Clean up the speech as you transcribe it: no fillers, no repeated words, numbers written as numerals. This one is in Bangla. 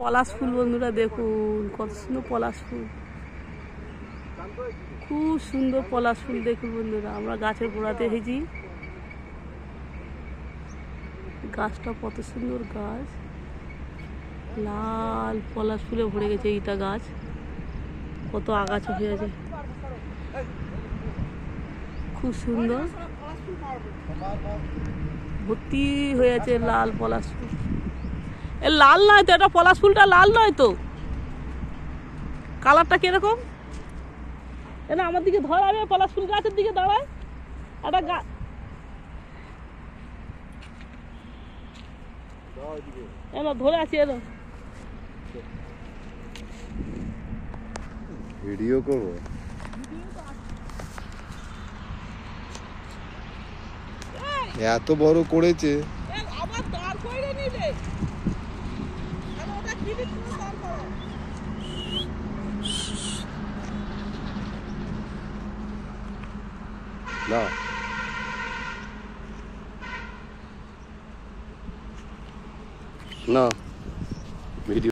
পলাশ ফুল বন্ধুরা দেখুন কত সুন্দর পলাশ ফুল, খুব সুন্দর পলাশ ফুল দেখুন বন্ধুরা। আমরা গাছের গোড়াতে এসেছি, গাছটা কত সুন্দর গাছ, লাল পলাশ ফুলে ভরে গেছে। এইটা গাছ কত আগাছা হয়ে আছে, খুব সুন্দর ভর্তি হয়ে আছে লাল পলাশ ফুল। এ লাল নয় তো, এটা পলাশ ফুলটা লাল নয় তো, কালারটা কিরকম? এটা আমার দিকে ধর, আমি পলাশ ফুল গাছের দিকে দাঁড়াই। একটা এলো ধরে আছি, এলো ভিডিও করবো। এত বড় করেছে, আবার দাঁড় করে নিলে না না ভিডিও